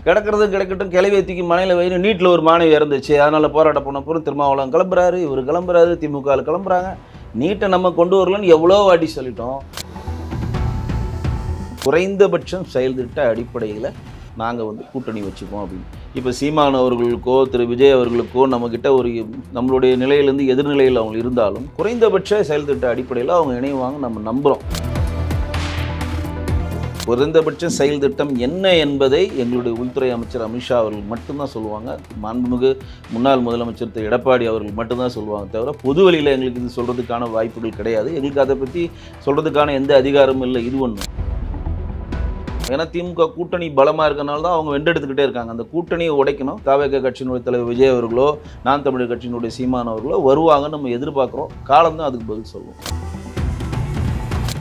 கிடக்கிறது கிடக்கட்டும், கிளவியை தூக்கி மனையில் வைன்னு நீட்டில் ஒரு மாணவி இறந்துச்சு, அதனால் போராட்ட போன பொருள் திருமாவளவன் கிளம்புறாரு, இவர் கிளம்புறாரு, திமுக கிளம்புறாங்க. நீட்டை நம்ம கொண்டு வரலன்னு எவ்வளோ வாட்டி சொல்லிட்டோம். குறைந்தபட்சம் செயல் திட்ட அடிப்படையில் நாங்கள் வந்து கூட்டணி வச்சுப்போம் அப்படின்னு. இப்போ சீமான் அவர்களுக்கோ திரு விஜய் அவர்களுக்கோ நம்மக்கிட்ட ஒரு நம்மளுடைய நிலையிலேருந்து எதிர்நிலையில் அவங்க இருந்தாலும் குறைந்தபட்ச செயல் திட்ட அடிப்படையில் அவங்க இணைவாங்க நம்ம நம்புகிறோம். குறைந்தபட்ச செயல் திட்டம் என்ன என்பதை எங்களுடைய உள்துறை அமைச்சர் அமித்ஷா அவர்கள் மட்டும்தான் சொல்லுவாங்க. மாண்புமிகு முன்னாள் முதலமைச்சர் திரு எடப்பாடி அவர்கள் மட்டும்தான் சொல்லுவாங்க தவிர பொது வழியில் எங்களுக்கு இது சொல்கிறதுக்கான வாய்ப்புகள் கிடையாது. எங்களுக்கு அதை பற்றி சொல்கிறதுக்கான எந்த அதிகாரமும் இல்லை. இது ஒன்று. ஏன்னா திமுக கூட்டணி பலமாக இருக்கனால தான் அவங்க வென்றெடுத்துக்கிட்டே இருக்காங்க. அந்த கூட்டணியை உடைக்கணும். தவேக கட்சியினுடைய தலைவர் விஜய் அவர்களோ நாம் தமிழர் கட்சியினுடைய சீமான் அவர்களோ வருவாங்கன்னு நம்ம எதிர்பார்க்குறோம். காலம்தான் அதுக்கு பதில் சொல்லுவோம்.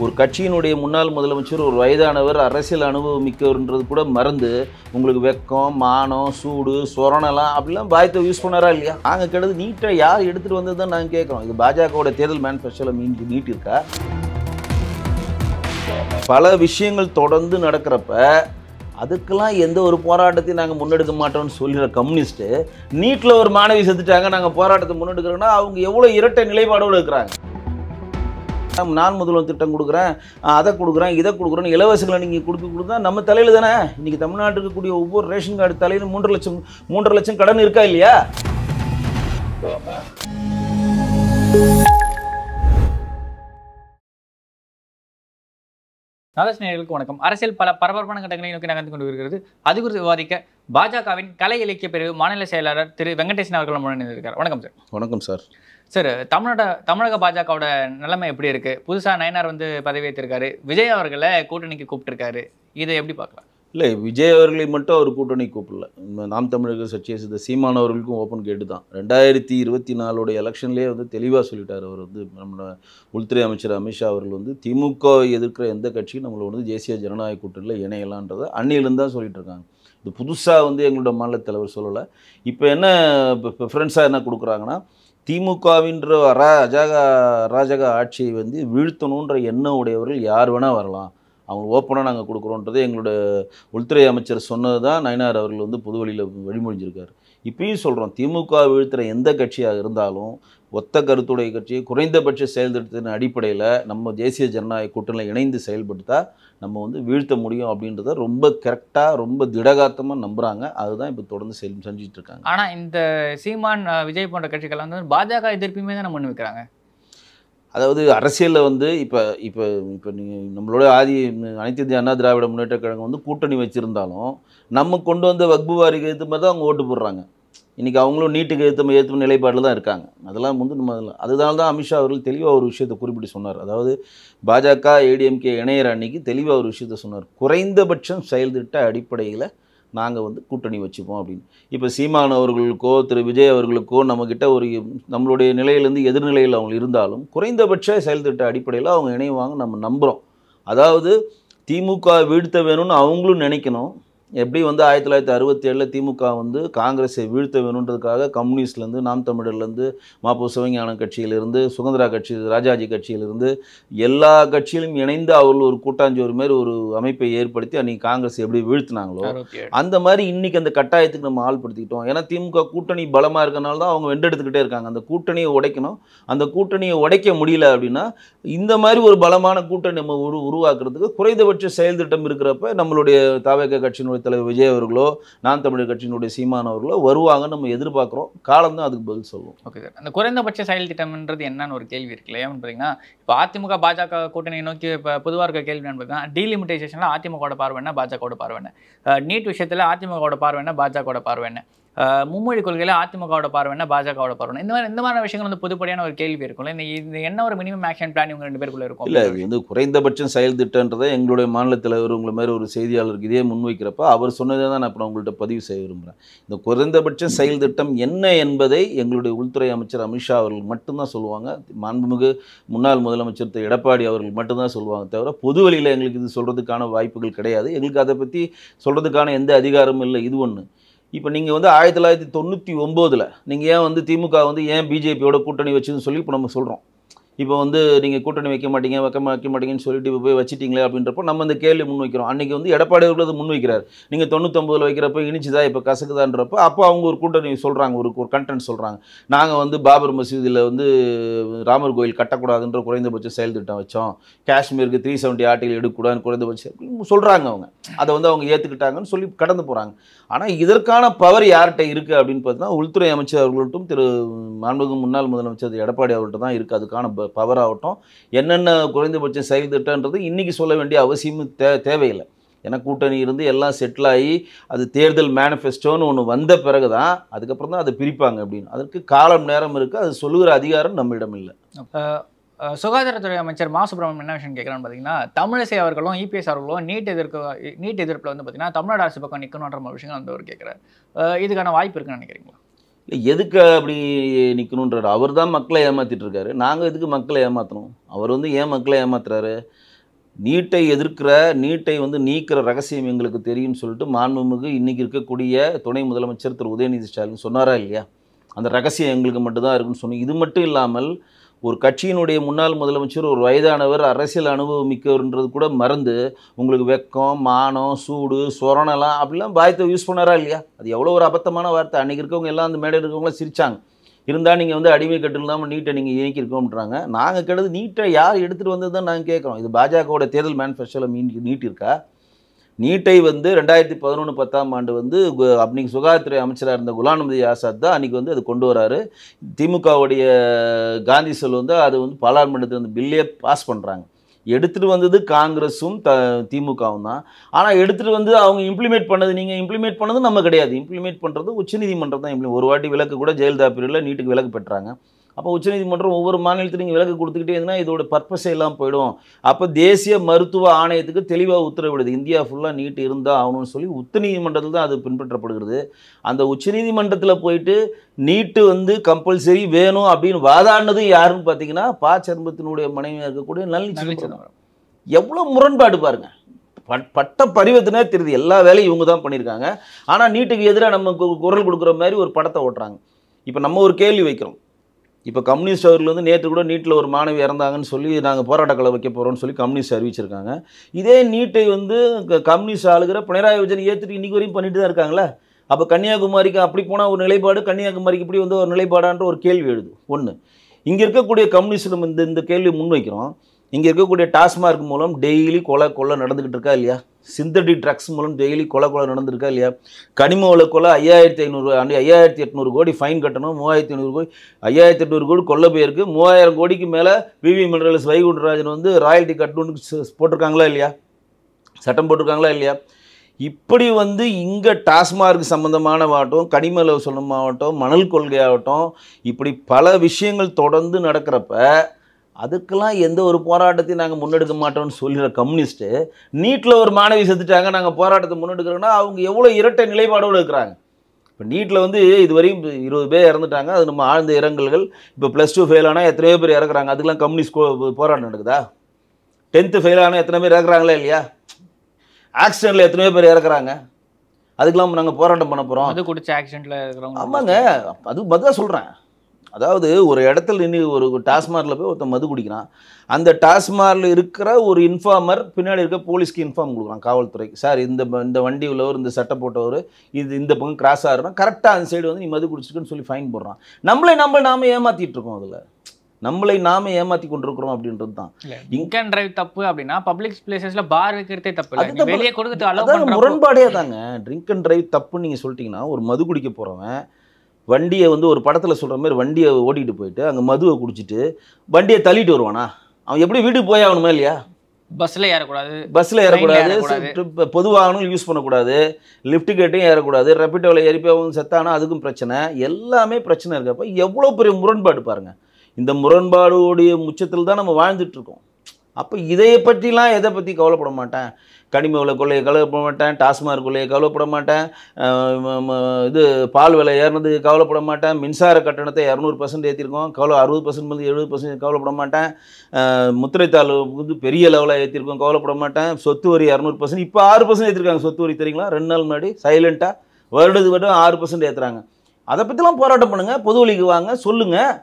ஒரு கட்சியினுடைய முன்னாள் முதலமைச்சர் ஒரு வயதானவர் அரசியல் அனுபவம் மிக்கவர்ன்றது கூட மறந்து உங்களுக்கு வெக்கம் மானம் சூடு சொரணலாம் அப்படிலாம் பாயத்தை யூஸ் பண்ணாரா இல்லையா? நாங்கள் கிடந்து நீட்டை யார் எடுத்துகிட்டு வந்தது தான் நாங்கள் கேட்குறோம். இது பாஜகவோட தேர்தல் மேனிஃபெஸ்டோவில் நீட் இருக்கா? பல விஷயங்கள் தொடர்ந்து நடக்கிறப்ப அதுக்கெல்லாம் எந்த ஒரு போராட்டத்தையும் நாங்கள் முன்னெடுக்க மாட்டோம்னு சொல்லிடுற கம்யூனிஸ்ட்டு நீட்டில் ஒரு மாணவி செத்துட்டாங்க நாங்கள் போராட்டத்தை முன்னெடுக்கிறோன்னா அவங்க எவ்வளோ இரட்டை நிலைப்பாடோடு இருக்கிறாங்க. நான் முதல்வர் திட்டம் கொடுக்குறேன், அதை கொடுக்குறேன், இதை கொடுக்குறேன்னு இலவசங்களை நீங்கள் கொடுத்தா நம்ம தலையில் தானே. இன்றைக்கி தமிழ்நாட்டுக்கு இருக்கக்கூடிய ஒவ்வொரு ரேஷன் கார்டு தலையிலும் 3.5 லட்சம் கடன் இருக்கா இல்லையா? நாதஸ்நேயர்களுக்கு வணக்கம். அரசியல் பல பரபரப்பான கட்டங்களை நோக்கி நகர்ந்து கொண்டு வருகிறது. அது குறித்து விவாதிக்க பாஜகவின் கலை இலக்கிய பிரிவு மாநில செயலாளர் திரு வெங்கடேசன் அவர்கள் முன்னிலையிருக்கார். வணக்கம் சார். வணக்கம் சார். சார், தமிழக பாஜகவோட நிலைமை எப்படி இருக்கு? புதுசாக நயனார் வந்து பதவியேற்றிருக்காரு, விஜய் அவர்களை கூட்டணிக்கு கூப்பிட்டுருக்காரு, இதை எப்படி பார்க்கலாம்? இல்லை, விஜய் அவர்களை மட்டும் அவர் கூட்டணி கூப்பிடல. நாம் தமிழர்கள் கட்சியை சேர்ந்த சீமான் அவர்களுக்கும் ஓப்பன் கேட்டு தான் 2024 எலெக்ஷன்லேயே வந்து தெளிவாக சொல்லிட்டார். அவர் வந்து நம்ம உள்துறை அமைச்சர் அமித்ஷா அவர்கள் வந்து திமுக எதிர்க்கிற எந்த கட்சியும் நம்மளை வந்து தேசிய ஜனநாயக கூட்டணியில் இணையலான்றதை அன்னியிலேருந்து தான் சொல்லிட்டு இருக்காங்க. இது புதுசாக வந்து எங்களோட மாநில தலைவர் சொல்லலை. இப்போ என்ன ப்ரிஃபரன்ஸாக என்ன கொடுக்குறாங்கன்னா, திமுகவின்ற அராஜக ஆட்சியை வந்து வீழ்த்தணுன்ற எண்ணம் உடையவர்கள் யார் வேணால் வரலாம், அவங்க ஓப்பனாக நாங்கள் கொடுக்குறோன்றது எங்களோட உள்துறை அமைச்சர் சொன்னது தான் நயனார் அவர்கள் வந்து பொது வழியில் வழிமொழிஞ்சிருக்காரு. இப்பயும் சொல்கிறோம், திமுக வீழ்த்துற எந்த கட்சியாக இருந்தாலும் ஒத்த கருத்துடைய கட்சியை குறைந்தபட்ச செயல்திட்டத்தின் அடிப்படையில் நம்ம தேசிய ஜனநாயக கூட்டணியில் இணைந்து செயல்படுத்தா நம்ம வந்து வீழ்த்த முடியும் அப்படின்றத ரொம்ப கரெக்டாக ரொம்ப திடகாத்தமாக நம்புகிறாங்க. அதுதான் இப்போ தொடர்ந்து செஞ்சுட்டு இருக்காங்க. ஆனால் இந்த சீமான் விஜய் போன்ற கட்சிகள் வந்து பாஜக எதிர்ப்புமே தான் முன் வைக்கிறாங்க. அதாவது அரசியலில் வந்து இப்போ நீங்கள் நம்மளோட அனைத்து இந்திய அண்ணா திராவிட முன்னேற்ற கழகம் வந்து கூட்டணி வச்சுருந்தாலும் நம்ம கொண்டு வந்த வக்பு வாரிக்கு ஏற்ற மாதிரி தான் அவங்க ஓட்டு போடுறாங்க. இன்றைக்கி அவங்களும் நீட்டுக்கு ஏற்ற நிலைப்பாடில் தான் இருக்காங்க. அதெல்லாம் வந்து நம்ம அதனால தான் அமித்ஷா அவர்கள் தெளிவாக ஒரு விஷயத்தை குறிப்பிட்டு சொன்னார். அதாவது பாஜக ஏடிஎம்கே இணையிற அன்னைக்கு தெளிவாக ஒரு விஷயத்த சொன்னார். குறைந்தபட்சம் செயல் திட்ட அடிப்படையில் நாங்கள் வந்து கூட்டணி வச்சுப்போம் அப்படின்னு. இப்போ சீமான் அவர்களுக்கோ திரு விஜய் அவர்களுக்கோ நம்மக்கிட்ட ஒரு நம்மளுடைய நிலையிலேருந்து எதிர்நிலையில் அவங்க இருந்தாலும் குறைந்தபட்ச செயல் திட்ட அடிப்படையில் அவங்க இணைவாங்க நம்ம நம்புகிறோம். அதாவது திமுக வீழ்த்த வேணும்னு அவங்களும் நினைக்கணும். எப்படி வந்து 1967 திமுக வந்து காங்கிரஸை வீழ்த்த வேணுன்றதுக்காக கம்யூனிஸ்ட்லேருந்து நாம் தமிழர்லேருந்து மாப்போ சிவஞானம் கட்சியிலிருந்து சுதந்திரா கட்சி ராஜாஜி கட்சியிலிருந்து எல்லா கட்சியிலும் இணைந்து அவர்கள் ஒரு கூட்டாஞ்சோறு மாதிரி ஒரு அமைப்பை ஏற்படுத்தி அன்றைக்கி காங்கிரஸ் எப்படி வீழ்த்தினாங்களோ அந்த மாதிரி இன்றைக்கி அந்த கட்டாயத்துக்கு நம்ம ஆள்படுத்திக்கிட்டோம். ஏன்னா திமுக கூட்டணி பலமாக இருக்கனால தான் அவங்க வென்றெடுத்துக்கிட்டே இருக்காங்க. அந்த கூட்டணியை உடைக்கணும். அந்த கூட்டணியை உடைக்க முடியல அப்படின்னா இந்த மாதிரி ஒரு பலமான கூட்டணி நம்ம உருவாக்குறதுக்கு குறைந்தபட்ச செயல் திட்டம் இருக்கிறப்ப நம்மளுடைய தவேக கட்சியினுடைய தலைவர் விஜய் அவர்களோ நாம் தமிழர் கட்சியினுடைய சீமான் அவர்களோ வருவாங்கன்னு நம்ம எதிர்பார்க்குறோம். காலம் தான் அதுக்கு பதில் சொல்லுவோம். ஓகே சார், அந்த குறைந்தபட்ச செயல் திட்டம்ன்றது என்னன்னு ஒரு கேள்வி இருக்குல்ல. ஏன்னு பார்த்தீங்கன்னா இப்போ அதிமுக பாஜக கூட்டணியை நோக்கி இப்போ பொதுவாக இருக்க கேள்வி என்னன்னு பார்த்தீங்கன்னா, டீலிமிட்டைசேஷனில் அதிமுகவோட பார்வை என்ன, பாஜகவோட பார்வை என்ன, நீட் விஷயத்தில் அதிமுகவோட பார்வை என்ன, பாஜகவோட பார்வை என்ன, மும்மொழி கொள்கையில் அதிமுகவோட பார்வை என்ன, பாஜகவோட பார்வை இந்த மாதிரி விஷயங்கள் வந்து பொதுப்படியான ஒரு கேள்வி இருக்கும்ல. இந்த என்ன ஒரு மினிமம் ஆக்ஷன் பிளான் இவங்க 2 பேருக்குள்ள இருக்கும்? இல்லை, இது வந்து குறைந்தபட்சம் செயல் திட்டன்றதை எங்களுடைய மாநில தலைவர் உங்களை மாதிரி ஒரு செய்தியாளருக்கு இதே முன்வைக்கிறப்ப அவர் சொன்னதை தான் நான் இப்போ உங்கள்கிட்ட பதிவு செய்ய விரும்புகிறேன். இந்த குறைந்தபட்ச செயல் திட்டம் என்ன என்பதை எங்களுடைய உள்துறை அமைச்சர் அமித்ஷா அவர்கள் மட்டும்தான் சொல்லுவாங்க. மாண்புமிகு முன்னாள் முதலமைச்சர் திரு எடப்பாடி அவர்கள் மட்டும்தான் சொல்லுவாங்க தவிர பொது வழியில் எங்களுக்கு இது சொல்கிறதுக்கான வாய்ப்புகள் கிடையாது. எங்களுக்கு அதை பற்றி சொல்கிறதுக்கான எந்த அதிகாரமும் இல்லை. இது ஒன்று. இப்போ நீங்கள் வந்து 1999 நீங்கள் ஏன் வந்து திமுக வந்து ஏன் பிஜேபியோட கூட்டணி வச்சுன்னு சொல்லி இப்போ நம்ம சொல்கிறோம். இப்போ வந்து நீங்கள் கூட்டணி வைக்க மாட்டீங்க வைக்க மாட்டீங்கன்னு சொல்லிட்டு இப்போ போய் வச்சிட்டீங்களே அப்படின்றப்போ நம்ம அந்த கேள்வி முன்வைக்கிறோம். அன்றைக்கி வந்து எடப்பாடி அவர்கள் அது முன்வைக்கிறார். நீங்கள் 99 வைக்கிறப்ப இனிச்சுதா இப்போ கசக்குதான்றப்போ அப்போ அவங்க ஒரு கூட்டணி சொல்கிறாங்க, ஒரு கண்டென்ட் சொல்கிறாங்க. நாங்கள் வந்து பாபர் மசூதியில் வந்து ராமர் கோயில் கட்டக்கூடாதுன்ற குறைந்தபட்ச செயல் திட்டம் வச்சோம், காஷ்மீருக்கு 370 ஆர்டிகல் எடுக்கக்கூடாதுன்னு குறைந்தபட்சம் சொல்கிறாங்க. அதை வந்து அவங்க ஏற்றுக்கிட்டாங்கன்னு சொல்லி கடந்து போகிறாங்க. ஆனால் இதற்கான பவர் யார்கிட்ட இருக்குது அப்படின்னு பார்த்தீங்கன்னா உள்துறை அமைச்சர் அவர்கள்ட்டும் மாண்புமிகு முன்னாள் முதலமைச்சர் எடப்பாடி அவர்கள்ட்ட தான் இருக்குது. அதுக்கான பவர் ஆகட்டும், என்னென்ன குறைந்தபட்ச செயல் திட்டம்ன்றது இன்றைக்கி சொல்ல வேண்டிய அவசியமும் தேவையில்லை. ஏன்னா கூட்டணி இருந்து எல்லாம் செட்டில் ஆகி அது தேர்தல் மேனிஃபெஸ்டோன்னு ஒன்று வந்த பிறகு தான் அதுக்கப்புறம் தான் அதை பிரிப்பாங்க அப்படின்னு. அதற்கு காலம் நேரம் இருக்குது. அது சொல்லுகிற அதிகாரம் நம்மிடம் இல்லை. சுகாதாரத்துறை அமைச்சர் மா சுப்பிரமணியன் என்ன விஷயம் கேட்குறான்னு பார்த்தீங்கன்னா, தமிழிசை அவர்களும் இபிஎஸ் அவர்களும் நீட் எதிர்ப்பில் வந்து பார்த்தீங்கன்னா தமிழ்நாடு அரசு பக்கம் நிற்கணுன்ற ஒரு விஷயம் வந்து அவர் கேட்குறாரு. இதுக்கான வாய்ப்பு இருக்குன்னு நினைக்கிறீங்களா? இல்லை, எதுக்கு அப்படி நிற்கணுன்றார்? அவர் தான் மக்களை ஏமாற்றிட்டு இருக்காரு. நாங்கள் எதுக்கு மக்களை ஏமாற்றணும்? அவர் வந்து ஏன் மக்களை ஏமாத்துறாரு? நீட்டை எதிர்க்கிற, நீட்டை வந்து நீக்கிற ரகசியம் எங்களுக்கு தெரியும்னு சொல்லிட்டு மாண்புமிகு இன்றைக்கி இருக்கக்கூடிய துணை முதலமைச்சர் திரு உதயநிதி ஸ்டாலின் சொன்னாரா இல்லையா? அந்த ரகசியம் எங்களுக்கு மட்டும்தான் இருக்குன்னு சொன்னோம். இது மட்டும் இல்லாமல் ஒரு கட்சியினுடைய முன்னாள் முதலமைச்சர் ஒரு வயதானவர், அரசியல் அனுபவம் மிக்கவர்ன்றது கூட மறந்து உங்களுக்கு வெக்கம், மானம், சூடு, சொரணலாம் அப்படிலாம் பாயத்தை யூஸ் பண்ணாரா இல்லையா? அது எவ்வளோ ஒரு அபத்தமான வார்த்தை. அன்றைக்கி இருக்கவங்க எல்லாம் அந்த மேடையில் இருக்கவங்களாம் சிரித்தாங்க. இருந்தால் நீங்கள் வந்து அடிமை கட்டு இல்லாமல் நீட்டை நீங்கள் இயக்கியிருக்கோம்ன்றாங்க. நாங்கள் கேட்டது நீட்டை யார் எடுத்துகிட்டு வந்தது தான் நாங்கள் கேட்குறோம். இது பாஜகவோட தேர்தல் மேனிஃபெஸ்டோவில் நீட் இருக்கா? நீட்டை வந்து 2011 10ஆம் ஆண்டு வந்து அன்றைக்கி சுகாதாரத்துறை அமைச்சராக இருந்த குலாம் நபி ஆசாத் தான் அன்றைக்கி வந்து அது கொண்டு வராரு. திமுகவுடைய காந்தி செல் வந்து அது வந்து பாராளுமன்றத்தில் அந்த பில்லே பாஸ் பண்ணுறாங்க. எடுத்துகிட்டு வந்தது காங்கிரஸும் திமுகவும் தான். ஆனால் எடுத்துகிட்டு வந்து அவங்க இம்ப்ளிமெண்ட் பண்ணது, நீங்கள் இம்ப்ளிமெண்ட் பண்ணது நம்ம கிடையாது. இம்ப்ளிமெண்ட் பண்ணுறது உச்சநீதிமன்றம் தான். ஒரு வாட்டி விலக்கு கூட ஜெயலலிதா பீரியடில் நீட்டுக்கு விலக்கு பெற்றாங்க. அப்போ உச்சநீதிமன்றம் ஒவ்வொரு மாநிலத்திலும் நீங்கள் விலக்கு கொடுத்துக்கிட்டே இருந்தால் இதோட பர்பஸே எல்லாம் போயிடும். அப்போ தேசிய மருத்துவ ஆணையத்துக்கு தெளிவாக உத்தரவிடுது, இந்தியா ஃபுல்லாக நீட் இருந்தால் ஆகணும்னு சொல்லி. உச்சநீதிமன்றத்தில் தான் அது பின்பற்றப்படுகிறது. அந்த உச்சநீதிமன்றத்தில் போயிட்டு நீட்டு வந்து கம்பல்சரி வேணும் அப்படின்னு வாதாடினது யாருன்னு பார்த்தீங்கன்னா சண்முகத்தினுடைய மனைவியாக இருக்கக்கூடிய நளினி. எவ்வளோ முரண்பாடு பாருங்கள். பட்ட பரிவத்தினே தெரியுது, எல்லா வேலையும் இவங்க தான் பண்ணியிருக்காங்க. ஆனால் நீட்டுக்கு எதிராக நம்ம குரல் கொடுக்குற மாதிரி ஒரு படத்தை ஓட்டுறாங்க. இப்போ நம்ம ஒரு கேள்வி வைக்கிறோம். இப்போ கம்யூனிஸ்ட் அவர்கள் வந்து நேற்று கூட நீட்டில் ஒரு மாணவி இறந்தாங்கன்னு சொல்லி நாங்கள் போராட்டக்களை வைக்க போகிறோம்னு சொல்லி கம்யூனிஸ்ட் அறிவிச்சிருக்காங்க. இதே நீட்டை வந்து கம்யூனிஸ்ட் ஆளுகிற பினராயி விஜயன் ஏற்றுட்டு இன்றைக்கி வரையும் பண்ணிட்டு தான் இருக்காங்களே. அப்போ கன்னியாகுமரிக்கு அப்படி போனால் ஒரு நிலைப்பாடு, கன்னியாகுமரிக்கு இப்படி வந்து ஒரு நிலைப்பாடான்ற ஒரு கேள்வி எழுது. ஒன்று, இங்கே இருக்கக்கூடிய கம்யூனிஸ்ட் இந்த கேள்வி முன்வைக்கிறோம். இங்கே இருக்கக்கூடிய டாஸ்மார்க் மூலம் டெய்லி கொலை நடந்துக்கிட்டு இருக்கா இல்லையா? சிந்தட்டிக் ட்ரக்ஸ் மூலம் டெய்லி கொலை நடந்திருக்கா இல்லையா? கனிம வள கொலை 5800 கோடி ஃபைன் கட்டணும். 3500 கோடி 5800 கோடி கொள்ள போயிருக்கு. 3000 கோடிக்கு மேலே விவி மினரல்ஸ் வைகுண்டராஜன் வந்து ராயல்ட்டி கட்டணும்னு போட்டிருக்காங்களா இல்லையா? சட்டம் போட்டிருக்காங்களா இல்லையா? இப்படி வந்து இங்கே டாஸ்மார்க் சம்மந்தமானவாகட்டும், கனிம சொல்லமாகட்டும், மணல் கொள்கையாகட்டும், இப்படி பல விஷயங்கள் தொடர்ந்து நடக்கிறப்ப அதுக்கெல்லாம் எந்த ஒரு போராட்டத்தையும் நாங்கள் முன்னெடுக்க மாட்டோம்னு சொல்கிற கம்யூனிஸ்ட்டு நீட்டில் ஒரு மாணவி செத்துட்டாங்க நாங்கள் போராட்டத்தை முன்னெடுக்கிறோன்னா அவங்க எவ்வளோ இரட்டை நிலைப்பாடோடு இருக்கிறாங்க. இப்போ நீட்டில் வந்து இதுவரையும் 20 பேர் இறந்துட்டாங்க. அது நம்ம ஆழ்ந்த இரங்கல்கள். இப்போ +2 ஃபெயில் ஆனால் எத்தனையோ பேர் இறக்குறாங்க. அதுக்கெல்லாம் கம்யூனிஸ்ட் போராட்டம் நடக்குதா? 10th ஃபெயில் ஆனால் எத்தனை பேர் இறக்குறாங்களா இல்லையா? ஆக்சிடெண்ட்டில் எத்தனையோ பேர் இறக்குறாங்க. அதுக்கெல்லாம் நாங்கள் போராட்டம் பண்ண போகிறோம். அது குடிச்ச ஆக்சிடெண்ட்டில் இருக்கிறவங்க. ஆமாங்க, அதுதான் சொல்கிறேன். அதாவது ஒரு இடத்துல நின்று ஒரு டாஸ்மார்க்கில் போய் ஒருத்தன் மது குடிக்கிறான். அந்த டாஸ்மார்க்கில் இருக்கிற ஒரு இன்ஃபார்மர் பின்னாடி இருக்க போலீஸ்க்கு இன்ஃபார்ம் கொடுக்குறான், காவல்துறைக்கு. சார் இந்த வண்டி உள்ளவர், இந்த சட்டை போட்டவர் இந்த பக்கம் கிராஸ் ஆகுறோம், கரெக்டாக அந்த சைடு வந்து நீ மது குடிச்சிருக்குன்னு சொல்லி ஃபைன் போடுறான். நாம ஏமாற்றிட்டு இருக்கோம். அதில் நம்மளை நாம ஏமாற்றி கொண்டிருக்கிறோம் அப்படின்றது தான். ட்ரிங்க் அண்ட் டிரைவ் தப்பு அப்படின்னா பப்ளிக் பிளேசஸ்ல பார் வைக்கிறதே தப்பு இல்லை, வெளியே கொடுத்துட்டு அலோவ் பண்ற முரண்பாடே தாங்க. ட்ரிங்க் அண்ட் டிரைவ் தப்புன்னு நீங்கள் சொல்லிட்டீங்கன்னா ஒரு மது குடிக்க போகிறவன் வண்டியை வந்து ஒரு படத்தில் சொல்கிற மாதிரி வண்டியை ஓட்டிகிட்டு போயிட்டு அங்கே மதுவை குடிச்சிட்டு வண்டியை தள்ளிட்டு வருவானா? அவன் எப்படி வீட்டுக்கு போய் ஆகணுமா இல்லையா? பஸ்ஸில் ஏறக்கூடாது, பொது வாகனம் யூஸ் பண்ணக்கூடாது, லிஃப்ட் கேட்டையும் ஏறக்கூடாது, ரெப்பிட்டோவில் ஏறிப்போ அவங்க செத்தானா அதுக்கும் பிரச்சனை, எல்லாமே பிரச்சனை இருக்கப்போ எவ்வளோ பெரிய முரண்பாடு பாருங்கள். இந்த முரண்பாடுடைய உச்சத்தில் தான் நம்ம வாழ்ந்துட்டுருக்கோம். அப்போ இதை பற்றிலாம் எதை பற்றி கவலைப்பட மாட்டேன். கனிம விலை கொள்ளையை கவலைப்பட மாட்டேன், டாஸ்மார்க் கொள்ளையை கவலைப்பட மாட்டேன், இது பால் விலை ஏறினதுக்கு கவலைப்பட மாட்டேன், மின்சார கட்டணத்தை 200% ஏற்றிருக்கோம் 60% 70% கவலைப்பட மாட்டேன், முத்திரைத்தாள் வந்து பெரிய லெவலாக ஏற்றிருக்கோம் கவலைப்பட மாட்டேன், சொத்து வரி 200%, இப்போ 6% ஏற்றிருக்காங்க சொத்து வரி தெரியுங்களா? 2 நாள் முன்னாடி சைலண்ட்டாக வருடம் 6% ஏற்றுறாங்க. அதை பற்றிலாம் போராட்டம் பண்ணுங்கள், பொது வழிக்கு வாங்க, சொல்லுங்கள்.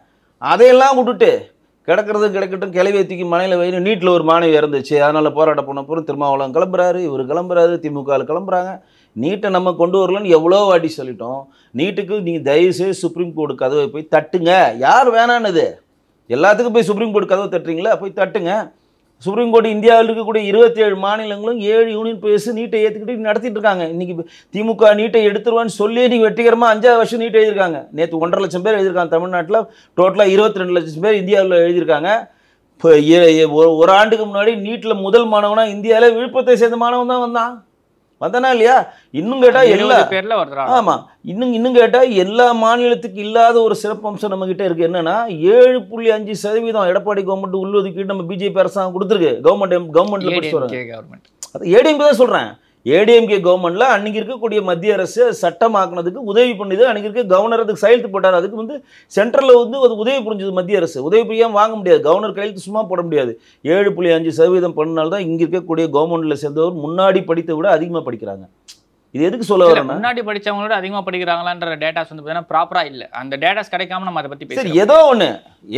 அதையெல்லாம் விட்டுட்டு கிடக்கிறது கிடக்கட்டும், கிளவியை தூக்கி மனையில் வைன்னு. நீட்டில் ஒரு மாணவி இறந்துச்சு, அதனால் போராட்டம் பண்ண போகிறோம். திருமாவளவன் கிளம்புறாரு, இவர் கிளம்புறாரு, திமுக கிளம்புறாங்க. நீட்டை நம்ம கொண்டு வரலன்னு எவ்வளோ வாட்டி சொல்லிட்டோம். நீட்டுக்கு நீங்கள் தயவுசெய்து சுப்ரீம் கோர்ட்டு கதவை போய் தட்டுங்க. யார் வேணான்னுது? எல்லாத்துக்கும் போய் சுப்ரீம் கோர்ட் கதவை தட்டுறீங்களா? போய் தட்டுங்க. சுப்ரீம் கோர்ட் இந்தியாவில் இருக்கக்கூடிய 27 மாநிலங்களும் 7 யூனியன் பிரதேச நீட்டை ஏற்றுக்கிட்டு நடத்திட்டு இருக்காங்க. இன்றைக்கி திமுக நீட்டை எடுத்துருவான்னு சொல்லி நீங்கள் வெற்றிகரமாக 5ஆவது வருஷம் நீட்டை எழுதியிருக்காங்க. நேற்று 1.5 லட்சம் பேர் எழுதியிருக்காங்க தமிழ்நாட்டில். டோட்டலாக 22 லட்சம் பேர் இந்தியாவில் எழுதியிருக்காங்க. இப்போ ஒரு ஆண்டுக்கு முன்னாடி நீட்டில் முதல் மாணவனாக இந்தியாவில் விழுப்புரத்தை சேர்ந்த மாணவன் தான் வந்தானா இல்லையா? இன்னும் கேட்டால் எல்லா பேர்ல வருதா? ஆமாம், இன்னும் கேட்டால் எல்லா மாநிலத்துக்கு இல்லாத ஒரு சிறப்பு அம்சம் நம்மகிட்ட இருக்குது. என்னன்னா 7.5% எடப்பாடி கவர்மெண்ட் உள்ளொதுக்கீடு நம்ம பிஜேபி அரசாங்கம் கொடுத்துருக்கு. கவர்மெண்ட்ல படிச்சு வராங்க. அது ஏடிஎம்கே தான் சொல்கிறேன். ஏடிஎம்கே கவர்மெண்ட்ல அன்னைக்கு இருக்கக்கூடிய மத்திய அரசு சட்டமாக்குனதுக்கு உதவி பண்ணுது. அன்னைக்கு இருக்க கவர்னர் அதுக்கு கையெழுத்து போட்டார். அதுக்கு வந்து சென்ட்ரலில் வந்து அது உதவி புரிஞ்சுது. மத்திய அரசு உதவி புரியாமல் வாங்க முடியாது. கவர்னர் கையெழுத்து சும்மா போட முடியாது. 7.5% பண்ணால்தான் இங்கே இருக்கக்கூடிய கவர்மெண்ட்டில் சேர்ந்தவர் முன்னாடி படித்த விட அதிகமாக படிக்கிறாங்க. இது எதுக்கு சொல்ல வரேன்? முன்னாடி படிச்சவங்களோட அதிகமாக படிக்கிறாங்களான்ற டேட்டாஸ் வந்து பார்த்தீங்கன்னா ப்ராப்பரா இல்லை. அந்த டேட்டாஸ் கிடைக்காம நம்ம அதை பற்றி பேசுறோம். சரி, ஏதோ ஒன்று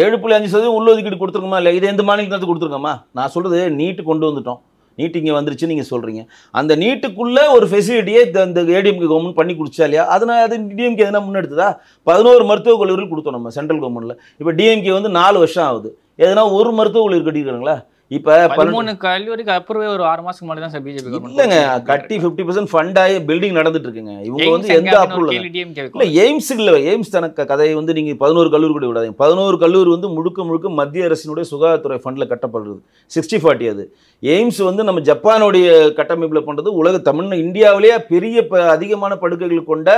7.5% உள்ளொதுக்கீடு கொடுத்துருக்கோமா இல்லை? இது எந்த மாநிலத்துக்கு கொடுத்துருக்கோமா? நான் சொல்கிறது நீட்டு கொண்டு வந்துட்டோம். நீட்டு இங்கே வந்துருச்சு நீங்கள் சொல்கிறீங்க. அந்த நீட்டுக்குள்ளே ஒரு ஃபெசிலிட்டியே இந்த ஏடிஎம்கே கவர்மெண்ட் பண்ணி கொடுச்சா இல்லையா? அதனால் அது டிஎம்கே எதனா முன்னெடுத்ததா? 11 மருத்துவக் கல்லூரிகள் கொடுத்தோம் நம்ம சென்ட்ரல் கவர்மெண்ட்டில். இப்போ டிஎம்கே வந்து 4 வருஷம் ஆகுது. எதனா ஒரு மருத்துவக் கல்லூரி கட்டியிருக்காங்களா? இப்போ 13 கல்லூரிக்கு அப்புறம் ஒரு 6 மாதத்துக்கு முன்னாடி தான் சார் பிஜேபி இல்லைங்க கட்டி 50% ஃபண்ட் ஆகி பில்டிங் நடந்துட்டு இருக்குங்க. இவங்க வந்து எந்த அப்ரூவல் இல்லை. எய்ம்ஸுக்கு இல்லை. எய்ம்ஸ் தனக்கு கதையை வந்து நீங்கள் 11 கல்லூரி கூட விடாதீங்க. 11 கல்லூரி வந்து முழுக்க மத்திய அரசினுடைய சுகாதாரத்துறை ஃபண்டில் கட்டப்படுறது. 60-40 அது. எய்ம்ஸ் வந்து நம்ம ஜப்பானுடைய கட்டமைப்பில் பண்ணுறது. இந்தியாவிலேயே பெரிய அதிகமான படுக்கைகள் கொண்ட